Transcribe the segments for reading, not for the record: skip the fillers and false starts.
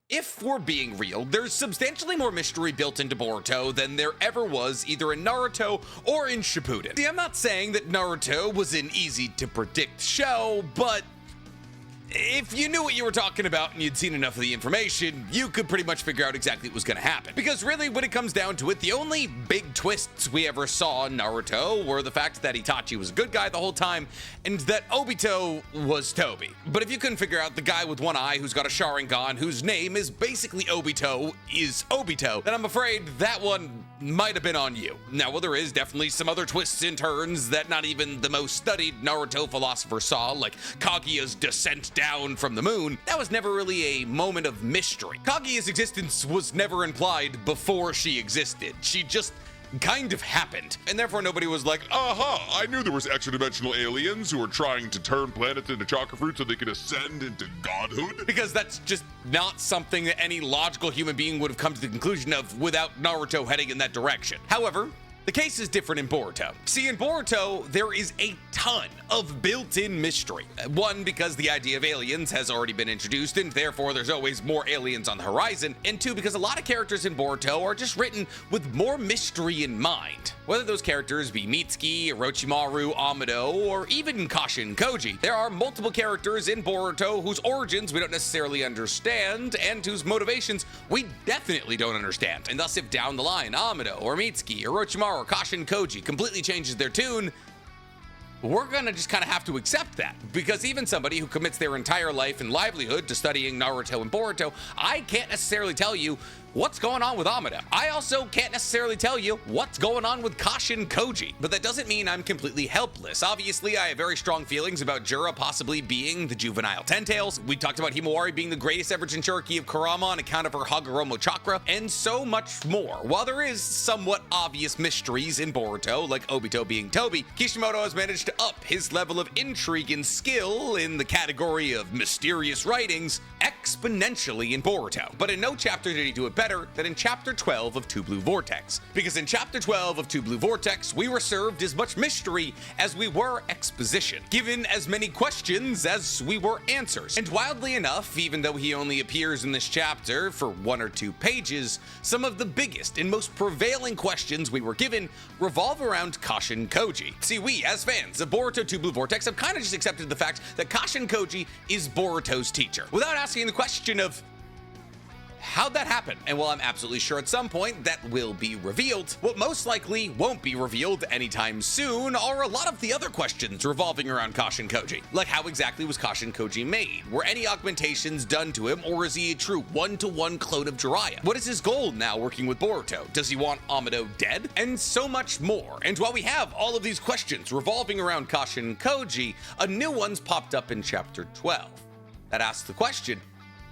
If we're being real, there's substantially more mystery built into Boruto than there ever was either in Naruto or in Shippuden. See, I'm not saying that Naruto was an easy-to-predict show, but if you knew what you were talking about and you'd seen enough of the information, you could pretty much figure out exactly what was going to happen. Because really, when it comes down to it, the only big twists we ever saw in Naruto were the fact that Itachi was a good guy the whole time and that Obito was Toby. But if you couldn't figure out the guy with one eye who's got a Sharingan whose name is basically Obito is Obito, then I'm afraid that one might have been on you. Now, while there is definitely some other twists and turns that not even the most studied Naruto philosopher saw, like Kaguya's descent down from the moon, that was never really a moment of mystery. Kaguya's existence was never implied before she existed. She just kind of happened. And therefore nobody was like, Aha! I knew there was extra-dimensional aliens who were trying to turn planets into chocolate fruit so they could ascend into godhood. because that's just not something that any logical human being would have come to the conclusion of without Naruto heading in that direction. However, the case is different in Boruto. See, in Boruto, there is a ton of built-in mystery. One, because the idea of aliens has already been introduced, and therefore there's always more aliens on the horizon. And two, because a lot of characters in Boruto are just written with more mystery in mind. Whether those characters be Mitsuki, Orochimaru, Amado, or even Kashin Koji, there are multiple characters in Boruto whose origins we don't necessarily understand, and whose motivations we definitely don't understand. And thus, if down the line, Amado, or Mitsuki, Orochimaru, or Kashin Koji completely changes their tune, we're gonna just kind of have to accept that. Because even somebody who commits their entire life and livelihood to studying Naruto and Boruto, I can't necessarily tell you what's going on with Amado. I also can't necessarily tell you what's going on with Kashin Koji, but that doesn't mean I'm completely helpless. Obviously, I have very strong feelings about Jura possibly being the juvenile Ten Tails. We talked about Himawari being the greatest ever Jinchuriki of Kurama on account of her Hagoromo chakra, and so much more. While there is somewhat obvious mysteries in Boruto, like Obito being Toby, Kishimoto has managed to up his level of intrigue and skill in the category of mysterious writings exponentially in Boruto. But in no chapter did he do it better than in Chapter 12 of Two Blue Vortex. Because in Chapter 12 of Two Blue Vortex, we were served as much mystery as we were exposition, given as many questions as we were answers. And wildly enough, even though he only appears in this chapter for 1 or 2 pages, some of the biggest and most prevailing questions we were given revolve around Kashin Koji. See, we, as fans of Boruto Two Blue Vortex, have kind of just accepted the fact that Kashin Koji is Boruto's teacher, without asking the question of how'd that happen? And while I'm absolutely sure at some point that will be revealed, what most likely won't be revealed anytime soon are a lot of the other questions revolving around Kashin Koji. Like, how exactly was Kashin Koji made? Were any augmentations done to him, or is he a true one-to-one clone of Jiraiya? What is his goal now working with Boruto? Does he want Amado dead? And so much more. And while we have all of these questions revolving around Kashin Koji, a new one's popped up in Chapter 12 that asks the question,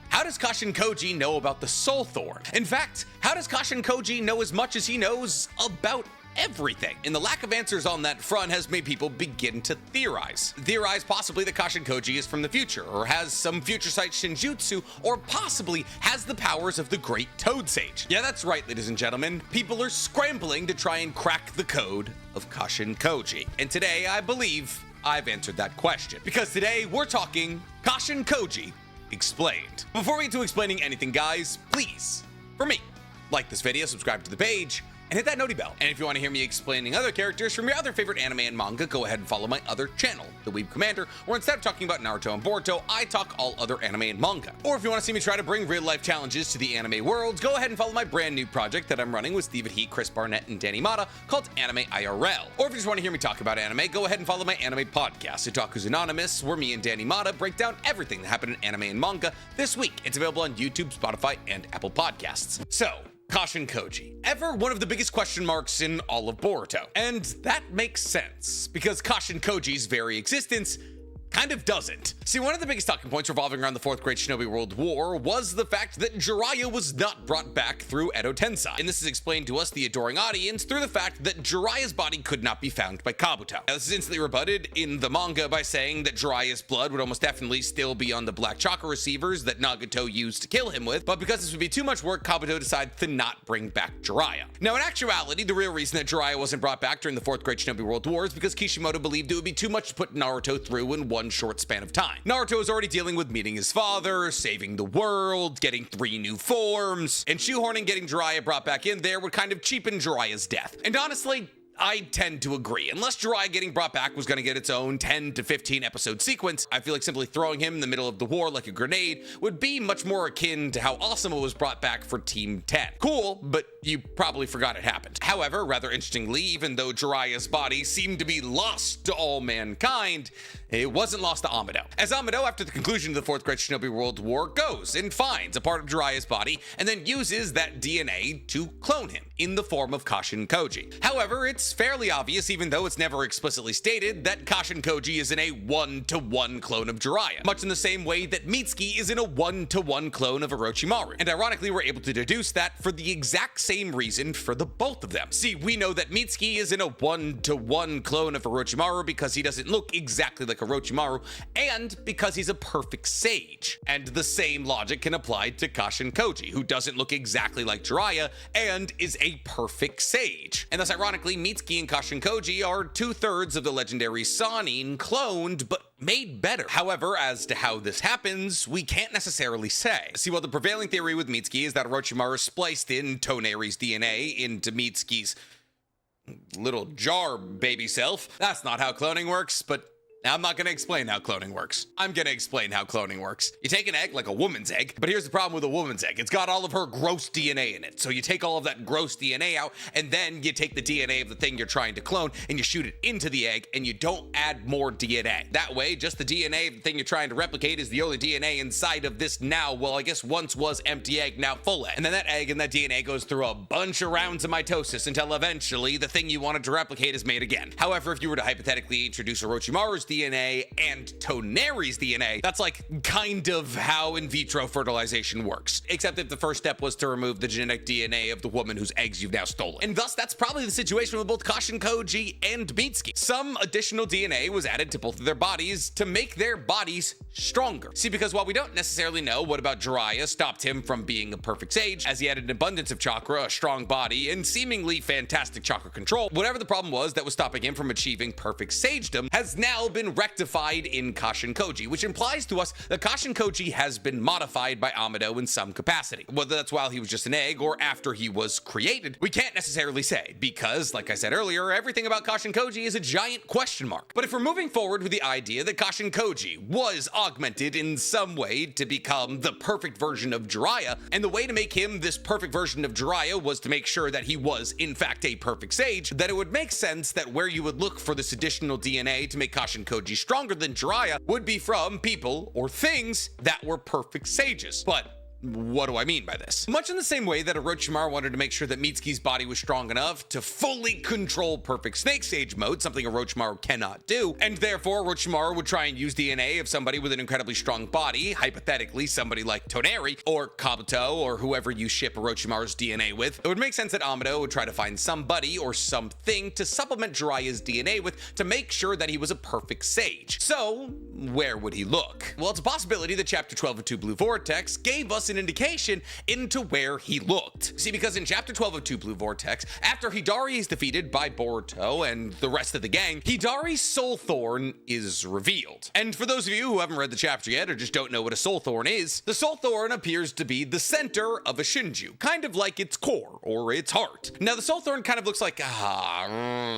how does Kashin Koji know about the Soul Thorn? In fact, how does Kashin Koji know as much as he knows about everything? And the lack of answers on that front has made people begin to theorize. Theorize possibly that Kashin Koji is from the future, or has some future sight shinjutsu, or possibly has the powers of the Great Toad Sage. Yeah, that's right, ladies and gentlemen. People are scrambling to try and crack the code of Kashin Koji. And today, I believe I've answered that question. Because today, we're talking Kashin Koji Explained. Before we get to explaining anything, guys, please, for me, like this video, subscribe to the page, and hit that noti bell. And if you want to hear me explaining other characters from your other favorite anime and manga, go ahead and follow my other channel, The Weeb Commander, where instead of talking about Naruto and Boruto, I talk all other anime and manga. Or if you want to see me try to bring real-life challenges to the anime world, go ahead and follow my brand new project that I'm running with Stephen He, Chris Barnett, and Danny Mata called Anime IRL. Or if you just want to hear me talk about anime, go ahead and follow my anime podcast, Otaku's Anonymous, where me and Danny Mata break down everything that happened in anime and manga this week. It's available on YouTube, Spotify, and Apple Podcasts. So, Kashin Koji, ever one of the biggest question marks in all of Boruto. And that makes sense, because Kashin Koji's very existence kind of doesn't. See, one of the biggest talking points revolving around the Fourth Great Shinobi World War was the fact that Jiraiya was not brought back through Edo Tensei. And this is explained to us, the adoring audience, through the fact that Jiraiya's body could not be found by Kabuto. Now, this is instantly rebutted in the manga by saying that Jiraiya's blood would almost definitely still be on the black chakra receivers that Nagato used to kill him with, but because this would be too much work, Kabuto decided to not bring back Jiraiya. Now, in actuality, the real reason that Jiraiya wasn't brought back during the Fourth Great Shinobi World War is because Kishimoto believed it would be too much to put Naruto through in one short span of time. Naruto is already dealing with meeting his father, saving the world, getting 3 new forms, and shoehorning getting Jiraiya brought back in there would kind of cheapen Jiraiya's death. And honestly, I tend to agree. Unless Jiraiya getting brought back was going to get its own 10 to 15 episode sequence, I feel like simply throwing him in the middle of the war like a grenade would be much more akin to how Asuma was brought back for Team 10. Cool, but you probably forgot it happened. However, rather interestingly, even though Jiraiya's body seemed to be lost to all mankind, it wasn't lost to Amado. As Amado, after the conclusion of the 4th Great Shinobi World War, goes and finds a part of Jiraiya's body and then uses that DNA to clone him in the form of Kashin Koji. However, it's fairly obvious, even though it's never explicitly stated, that Kashin Koji is in a 1-to-1 clone of Jiraiya, much in the same way that Mitsuki is in a 1-to-1 clone of Orochimaru. And ironically, we're able to deduce that for the exact same reason for the both of them. See, we know that Mitsuki is in a 1-to-1 clone of Orochimaru because he doesn't look exactly like Orochimaru, and because he's a perfect sage. And the same logic can apply to Kashin Koji, who doesn't look exactly like Jiraiya and is a perfect sage. And thus, ironically, Mitsuki and Kashin Koji are 2/3 of the legendary Sannin cloned, but made better. However, as to how this happens, we can't necessarily say. See, while the prevailing theory with Mitsuki is that Orochimaru spliced in Toneri's DNA into Mitsuki's little jar baby self, that's not how cloning works, but I'm not going to explain how cloning works. I'm going to explain how cloning works. You take an egg like a woman's egg, but here's the problem with a woman's egg. It's got all of her gross DNA in it. So you take all of that gross DNA out, and then you take the DNA of the thing you're trying to clone, and you shoot it into the egg, and you don't add more DNA. That way, just the DNA of the thing you're trying to replicate is the only DNA inside of this now, well, I guess once was empty egg, now full egg. And then that egg and that DNA goes through a bunch of rounds of mitosis until eventually the thing you wanted to replicate is made again. However, if you were to hypothetically introduce Orochimaru's DNA and Toneri's DNA, that's like kind of how in vitro fertilization works, except if the first step was to remove the genetic DNA of the woman whose eggs you've now stolen. And thus, that's probably the situation with both Kashin Koji and Mitsuki. Some additional DNA was added to both of their bodies to make their bodies stronger. See, because while we don't necessarily know what about Jiraiya stopped him from being a perfect sage, as he had an abundance of chakra, a strong body, and seemingly fantastic chakra control, whatever the problem was that was stopping him from achieving perfect sagedom has now been rectified in Kashin Koji, which implies to us that Kashin Koji has been modified by Amado in some capacity. Whether that's while he was just an egg or after he was created, we can't necessarily say, because, like I said earlier, everything about Kashin Koji is a giant question mark. But if we're moving forward with the idea that Kashin Koji was augmented in some way to become the perfect version of Jiraiya, and the way to make him this perfect version of Jiraiya was to make sure that he was, in fact, a perfect sage, then it would make sense that where you would look for this additional DNA to make Kashin Koji stronger than Jiraiya would be from people or things that were perfect sages. But what do I mean by this? Much in the same way that Orochimaru wanted to make sure that Mitsuki's body was strong enough to fully control perfect snake sage mode, something Orochimaru cannot do, and therefore Orochimaru would try and use DNA of somebody with an incredibly strong body, hypothetically somebody like Toneri or Kabuto or whoever you ship Orochimaru's DNA with. It would make sense that Amado would try to find somebody or something to supplement Jiraiya's DNA with to make sure that he was a perfect sage. So, where would he look? Well, it's a possibility that Chapter 12 of Two Blue Vortex gave us an indication into where he looked. See, because in Chapter 12 of Two Blue Vortex, after Hidari is defeated by Boruto and the rest of the gang, Hidari's soul thorn is revealed. And for those of you who haven't read the chapter yet or just don't know what a soul thorn is, the soul thorn appears to be the center of a shinju, kind of like its core or its heart. Now, the soul thorn kind of looks like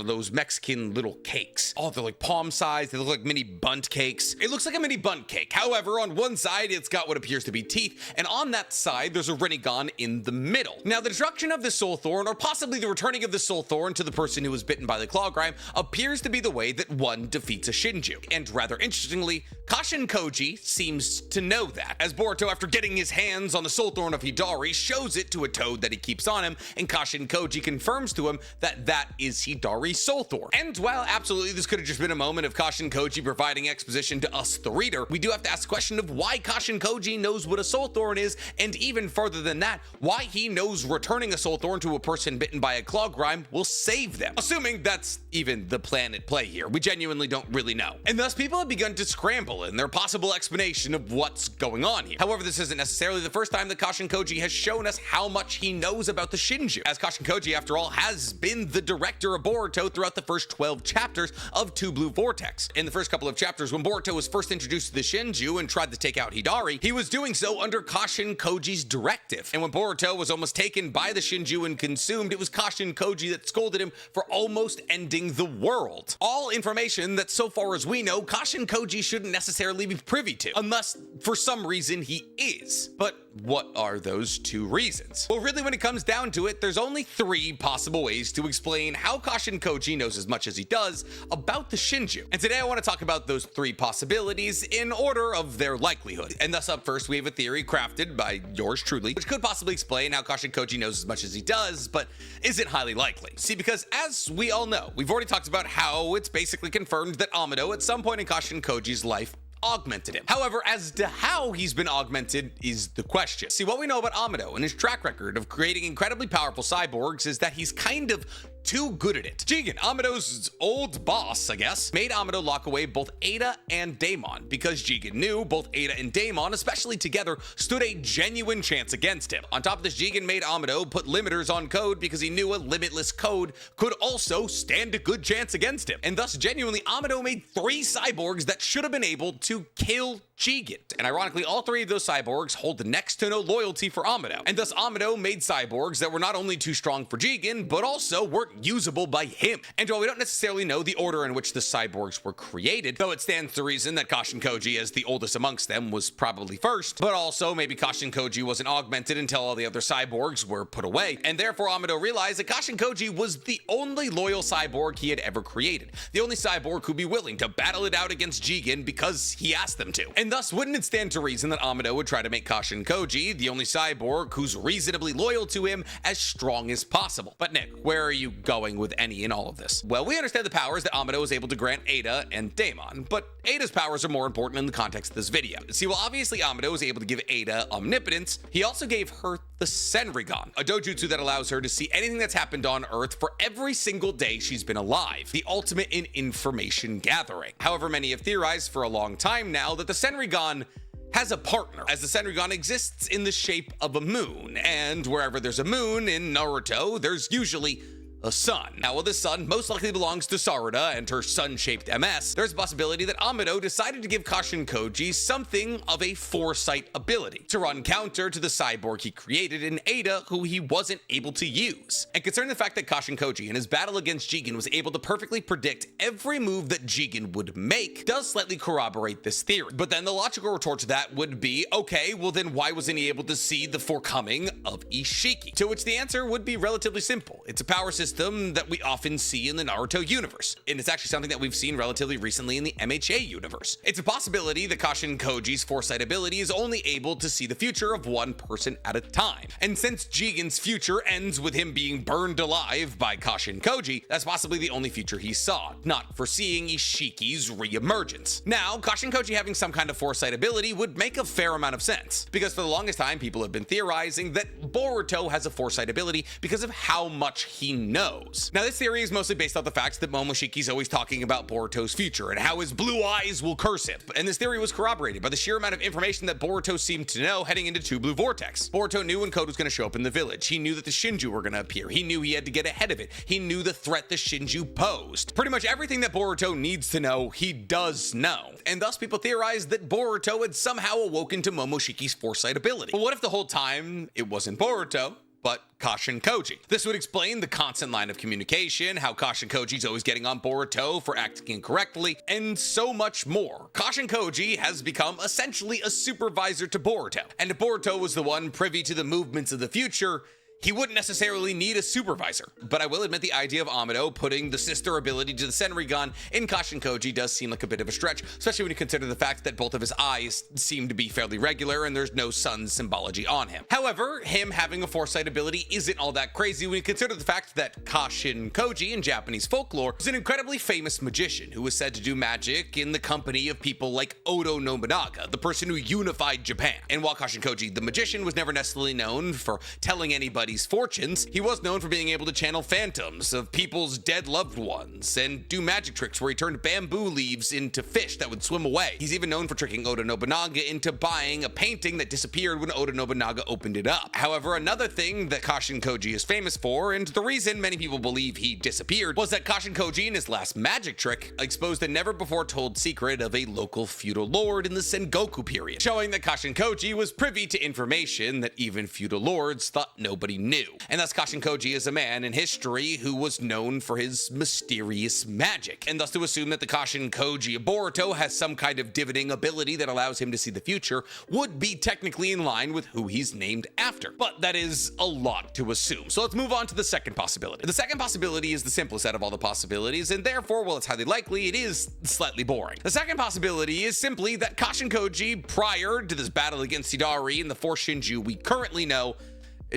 those Mexican little cakes. Oh, they're like palm sized. They look like mini bundt cakes. It looks like a mini bundt cake. However, on one side, it's got what appears to be teeth, and on that side, there's a Rinnegan in the middle. Now, the destruction of the soul thorn, or possibly the returning of the soul thorn to the person who was bitten by the claw grime, appears to be the way that one defeats a shinju. And rather interestingly, Kashin Koji seems to know that, as Boruto, after getting his hands on the soul thorn of Hidari, shows it to a toad that he keeps on him, and Kashin Koji confirms to him that that is Hidari's soul thorn. And while absolutely this could have just been a moment of Kashin Koji providing exposition to us, the reader, we do have to ask the question of why Kashin Koji knows what a soul thorn is is, and even further than that, why he knows returning a soul thorn to a person bitten by a claw grime will save them. Assuming that's even the plan at play here. We genuinely don't really know. And thus people have begun to scramble in their possible explanation of what's going on here. However, this isn't necessarily the first time that Kashin Koji has shown us how much he knows about the shinju, as Kashin Koji, after all, has been the director of Boruto throughout the first 12 chapters of Two Blue Vortex. In the first couple of chapters, when Boruto was first introduced to the shinju and tried to take out Hidari, he was doing so under Kashin Koji's directive. And when Boruto was almost taken by the shinju and consumed, it was Kashin Koji that scolded him for almost ending the world. All information that, so far as we know, Kashin Koji shouldn't necessarily be privy to, unless for some reason he is. But what are those two reasons? Well, really, when it comes down to it, there's only three possible ways to explain how Kashin Koji knows as much as he does about the shinju. And today I want to talk about those three possibilities in order of their likelihood. And thus, up first, we have a theory crafted by yours truly, which could possibly explain how Kashin Koji knows as much as he does, but isn't highly likely. See, because as we all know, we've already talked about how it's basically confirmed that Amado, at some point in Kashin Koji's life, augmented him. However, as to how he's been augmented is the question. See, what we know about Amado and his track record of creating incredibly powerful cyborgs is that he's kind of too good at it. Jigen, Amado's old boss, I guess, made Amado lock away both Ada and Daemon because Jigen knew both Ada and Daemon, especially together, stood a genuine chance against him. On top of this, Jigen made Amado put limiters on code because he knew a limitless code could also stand a good chance against him. And thus, genuinely, Amado made 3 cyborgs that should have been able to kill Jigen. And ironically, all 3 of those cyborgs hold next to no loyalty for Amado. And thus, Amado made cyborgs that were not only too strong for Jigen, but also weren't usable by him. And while we don't necessarily know the order in which the cyborgs were created, though it stands to reason that Kashin Koji, as the oldest amongst them, was probably first, but also maybe Kashin Koji wasn't augmented until all the other cyborgs were put away. And therefore, Amado realized that Kashin Koji was the only loyal cyborg he had ever created. The only cyborg who'd be willing to battle it out against Jigen because he asked them to. And thus, wouldn't it stand to reason that Amado would try to make Kashin Koji, the only cyborg who's reasonably loyal to him, as strong as possible? But Nick, where are you going with any and all of this? Well, we understand the powers that Amado was able to grant Ada and Daemon, but Ada's powers are more important in the context of this video. See, while obviously Amado was able to give Ada omnipotence, he also gave her the Senrigan, a dojutsu that allows her to see anything that's happened on Earth for every single day she's been alive, the ultimate in information gathering. However, many have theorized for a long time now that the Senrigan has a partner, as the Senrigan exists in the shape of a moon, and wherever there's a moon in Naruto, there's usually a sun. Now, while this sun most likely belongs to Sarada and her sun-shaped MS, there's a possibility that Amado decided to give Kashin Koji something of a foresight ability to run counter to the cyborg he created in Ada, who he wasn't able to use. And concerning the fact that Kashin Koji in his battle against Jigen was able to perfectly predict every move that Jigen would make does slightly corroborate this theory. But then the logical retort to that would be, okay, well then why wasn't he able to see the forecoming of Ishiki? To which the answer would be relatively simple. It's a power system that we often see in the Naruto universe, and it's actually something that we've seen relatively recently in the MHA universe. It's a possibility that Kashin Koji's foresight ability is only able to see the future of one person at a time, and since Jigen's future ends with him being burned alive by Kashin Koji, that's possibly the only future he saw, not foreseeing Ishiki's re-emergence. Now, Kashin Koji having some kind of foresight ability would make a fair amount of sense, because for the longest time people have been theorizing that Boruto has a foresight ability because of how much he knows. Now, this theory is mostly based off the facts that Momoshiki's always talking about Boruto's future and how his blue eyes will curse him. And this theory was corroborated by the sheer amount of information that Boruto seemed to know heading into Two Blue Vortex. Boruto knew when Code was going to show up in the village. He knew that the Shinju were going to appear. He knew he had to get ahead of it. He knew the threat the Shinju posed. Pretty much everything that Boruto needs to know, he does know. And thus people theorized that Boruto had somehow awoken to Momoshiki's foresight ability. But what if the whole time it wasn't Boruto, but Kashin Koji? This would explain the constant line of communication, how Kashin Koji's always getting on Boruto for acting incorrectly, and so much more. Kashin Koji has become essentially a supervisor to Boruto, and if Boruto was the one privy to the movements of the future, he wouldn't necessarily need a supervisor. But I will admit the idea of Amado putting the sister ability to the Senrigan in Kashin Koji does seem like a bit of a stretch, especially when you consider the fact that both of his eyes seem to be fairly regular and there's no sun symbology on him. However, him having a foresight ability isn't all that crazy when you consider the fact that Kashin Koji in Japanese folklore is an incredibly famous magician who was said to do magic in the company of people like Oda Nobunaga, the person who unified Japan. And while Kashin Koji the magician was never necessarily known for telling anybody's fortunes, he was known for being able to channel phantoms of people's dead loved ones and do magic tricks where he turned bamboo leaves into fish that would swim away. He's even known for tricking Oda Nobunaga into buying a painting that disappeared when Oda Nobunaga opened it up. However, another thing that Kashin Koji is famous for, and the reason many people believe he disappeared, was that Kashin Koji in his last magic trick exposed a never before told secret of a local feudal lord in the Sengoku period, showing that Kashin Koji was privy to information that even feudal lords thought nobody knew. And thus Kashin Koji is a man in history who was known for his mysterious magic, and thus to assume that the Kashin Koji of Boruto has some kind of divining ability that allows him to see the future would be technically in line with who he's named after. But that is a lot to assume. So let's move on to the second possibility. The second possibility is the simplest out of all the possibilities, and therefore, while it's highly likely, it is slightly boring. The second possibility is simply that Kashin Koji, prior to this battle against Hidari and the four Shinju we currently know,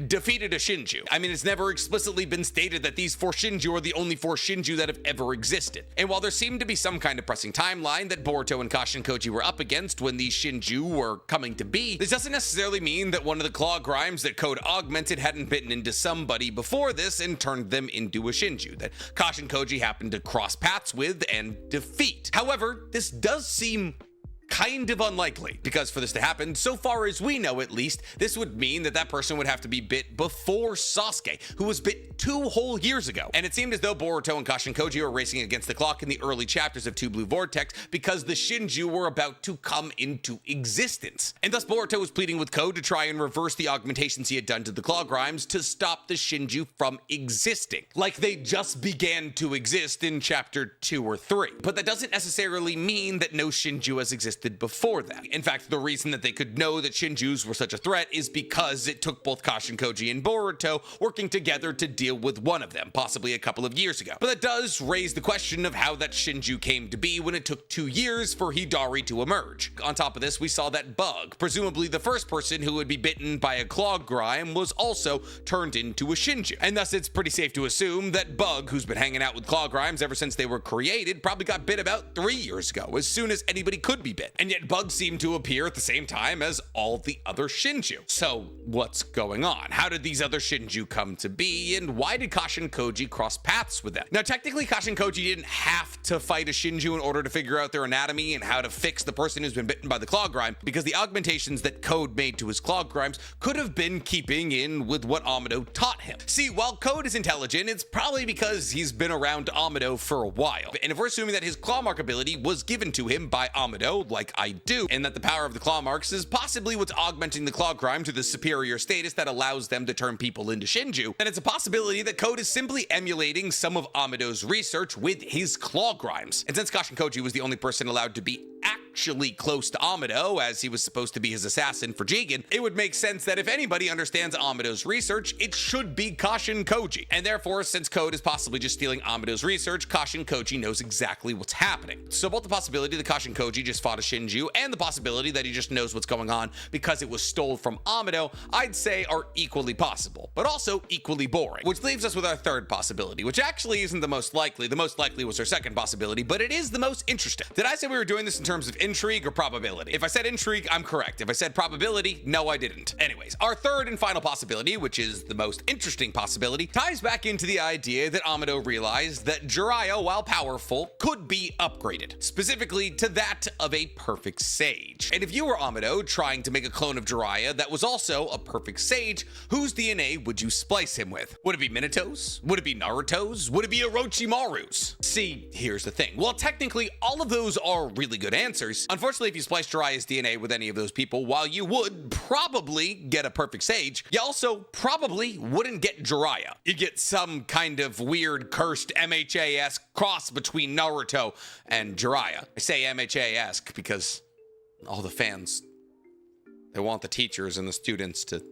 defeated a Shinju. I mean, it's never explicitly been stated that these four Shinju are the only four Shinju that have ever existed. And while there seemed to be some kind of pressing timeline that Boruto and Kashin Koji were up against when these Shinju were coming to be, this doesn't necessarily mean that one of the claw grimes that Code augmented hadn't bitten into somebody before this and turned them into a Shinju that Kashin Koji happened to cross paths with and defeat. However, this does seem kind of unlikely, because for this to happen, so far as we know at least, this would mean that that person would have to be bit before Sasuke, who was bit 2 whole years ago. And it seemed as though Boruto and Kashin Koji were racing against the clock in the early chapters of Two Blue Vortex because the Shinju were about to come into existence. And thus Boruto was pleading with Code to try and reverse the augmentations he had done to the claw grimes to stop the Shinju from existing, like they just began to exist in chapter 2 or 3. But that doesn't necessarily mean that no Shinju has existed before that. In fact, the reason that they could know that Shinjus were such a threat is because it took both Kashin Koji and Boruto working together to deal with one of them, possibly a couple of years ago. But that does raise the question of how that Shinju came to be when it took 2 years for Hidari to emerge. On top of this, we saw that Bug, presumably the first person who would be bitten by a claw grime, was also turned into a Shinju. And thus it's pretty safe to assume that Bug, who's been hanging out with claw grimes ever since they were created, probably got bit about 3 years ago, as soon as anybody could be bit. And yet Bug seemed to appear at the same time as all the other Shinju. So what's going on? How did these other Shinju come to be, and why did Kashin Koji cross paths with them? Now, technically, Kashin Koji didn't have to fight a Shinju in order to figure out their anatomy and how to fix the person who's been bitten by the claw grime, because the augmentations that Code made to his claw grimes could have been keeping in with what Amado taught him. See, while Code is intelligent, it's probably because he's been around Amado for a while. And if we're assuming that his claw mark ability was given to him by Amado, like I do, and that the power of the claw marks is possibly what's augmenting the claw grime to the superior status that allows them to turn people into Shinju, then it's a possibility that Code is simply emulating some of Amado's research with his claw grimes. And since Kashin Koji was the only person allowed to be actually close to Amado, as he was supposed to be his assassin for Jigen, it would make sense that if anybody understands Amado's research, it should be Kashin Koji. And therefore, since Code is possibly just stealing Amado's research, Kashin Koji knows exactly what's happening. So both the possibility that Kashin Koji just fought a Shinju and the possibility that he just knows what's going on because it was stolen from Amado, I'd say are equally possible, but also equally boring. Which leaves us with our third possibility, which actually isn't the most likely. The most likely was our second possibility, but it is the most interesting. Did I say we were doing this in terms of intrigue or probability? If I said intrigue, I'm correct. If I said probability, no, I didn't. Anyways, our third and final possibility, which is the most interesting possibility, ties back into the idea that Amado realized that Jiraiya, while powerful, could be upgraded, specifically to that of a perfect sage. And if you were Amado trying to make a clone of Jiraiya that was also a perfect sage, whose DNA would you splice him with? Would it be Minato's? Would it be Naruto's? Would it be Orochimaru's? See, here's the thing. Well, technically, all of those are really good answers. Unfortunately, if you splice Jiraiya's DNA with any of those people, while you would probably get a perfect sage, you also probably wouldn't get Jiraiya. You'd get some kind of weird, cursed MHA-esque cross between Naruto and Jiraiya. I say MHA-esque because all the fans, they want the teachers and the students to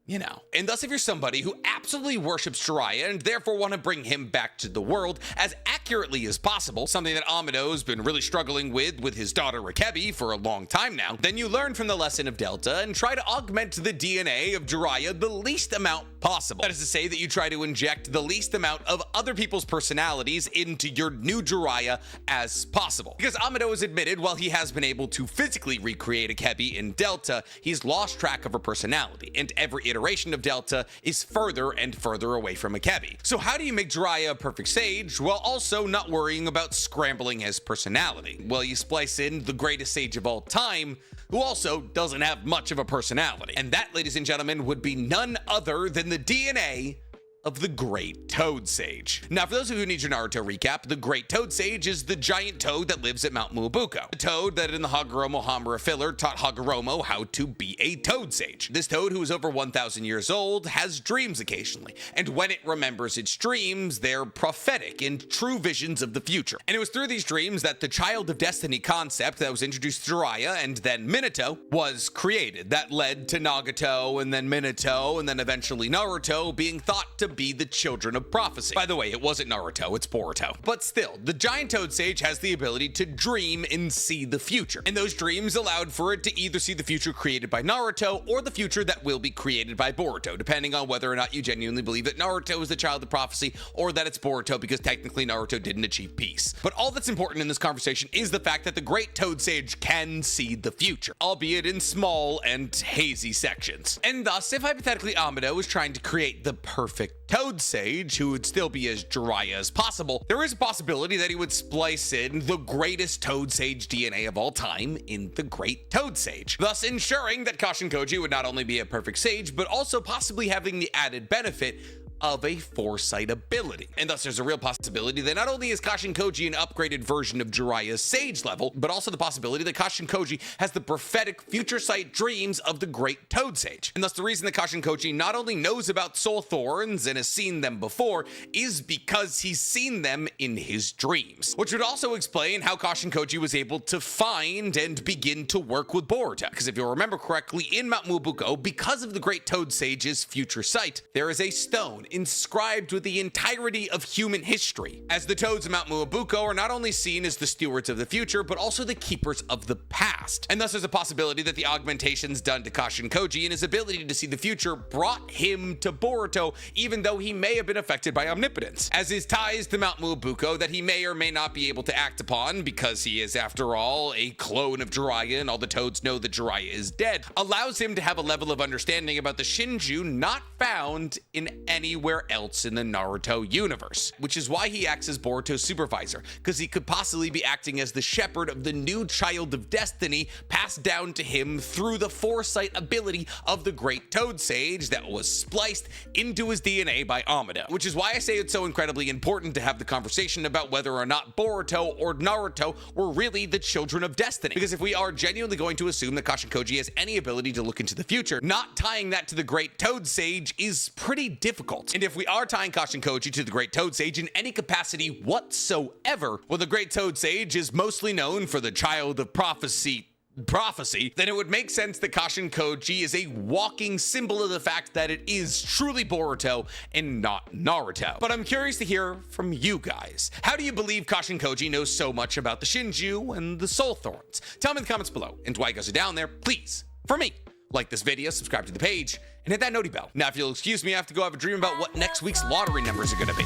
you know. And thus, if you're somebody who absolutely worships Jiraiya and therefore want to bring him back to the world as accurately as possible, something that Amado's been really struggling with his daughter Rakebi for a long time now, then you learn from the lesson of Delta and try to augment the DNA of Jiraiya the least amount possible. That is to say that you try to inject the least amount of other people's personalities into your new Jiraiya as possible. Because Amado has admitted while he has been able to physically recreate Rakebi in Delta, he's lost track of her personality, and every iteration of Delta is further and further away from Rakebi. So how do you make Jiraiya a perfect sage while also not worrying about scrambling his personality? Well, you splice in the greatest sage of all time, who also doesn't have much of a personality. And that, ladies and gentlemen, would be none other than the DNA of the Great Toad Sage. Now, for those of you who need your Naruto recap, the Great Toad Sage is the giant toad that lives at Mount Muabuko. The toad that in the Hagoromo Hamura filler taught Hagoromo how to be a toad sage. This toad, who is over 1,000 years old, has dreams occasionally, and when it remembers its dreams, they're prophetic and true visions of the future. And it was through these dreams that the Child of Destiny concept that was introduced to Jiraiya and then Minato was created. That led to Nagato and then Minato and then eventually Naruto being thought to be the children of prophecy. By the way, it wasn't Naruto, it's Boruto. But still, the giant toad sage has the ability to dream and see the future. And those dreams allowed for it to either see the future created by Naruto or the future that will be created by Boruto, depending on whether or not you genuinely believe that Naruto is the child of prophecy or that it's Boruto because technically Naruto didn't achieve peace. But all that's important in this conversation is the fact that the Great Toad Sage can see the future, albeit in small and hazy sections. And thus, if hypothetically Amado was trying to create the perfect Toad Sage, who would still be as Jiraiya as possible, there is a possibility that he would splice in the greatest Toad Sage DNA of all time in the Great Toad Sage, thus ensuring that Kashin Koji would not only be a perfect sage, but also possibly having the added benefit of a foresight ability. And thus there's a real possibility that not only is Kashin Koji an upgraded version of Jiraiya's sage level, but also the possibility that Kashin Koji has the prophetic future sight dreams of the Great Toad Sage. And thus the reason that Kashin Koji not only knows about soul thorns and has seen them before is because he's seen them in his dreams, which would also explain how Kashin Koji was able to find and begin to work with Boruto. Because if you'll remember correctly, in Mount Muabuko, because of the Great Toad Sage's future sight, there is a stone inscribed with the entirety of human history, as the toads of Mount Muabuko are not only seen as the stewards of the future, but also the keepers of the past. And thus there's a possibility that the augmentations done to Kashin Koji and his ability to see the future brought him to Boruto, even though he may have been affected by omnipotence, as his ties to Mount Muabuko that he may or may not be able to act upon because he is, after all, a clone of Jiraiya and all the toads know that Jiraiya is dead, allows him to have a level of understanding about the shinju not found in anywhere else in the Naruto universe, which is why he acts as Boruto's supervisor, because he could possibly be acting as the shepherd of the new Child of Destiny passed down to him through the foresight ability of the Great Toad Sage that was spliced into his DNA by Amado, which is why I say it's so incredibly important to have the conversation about whether or not Boruto or Naruto were really the children of destiny. Because if we are genuinely going to assume that Kashin Koji has any ability to look into the future, not tying that to the Great Toad Sage is pretty difficult. And if we are tying Kashin Koji to the Great Toad Sage in any capacity whatsoever, well, the Great Toad Sage is mostly known for the child of prophecy, then it would make sense that Kashin Koji is a walking symbol of the fact that it is truly Boruto and not Naruto. But I'm curious to hear from you guys. How do you believe Kashin Koji knows so much about the Shinju and the Soul Thorns? Tell me in the comments below. And while you guys are down there, please, for me, like this video, subscribe to the page, and hit that noti bell. Now, if you'll excuse me, I have to go have a dream about what next week's lottery numbers are going to be.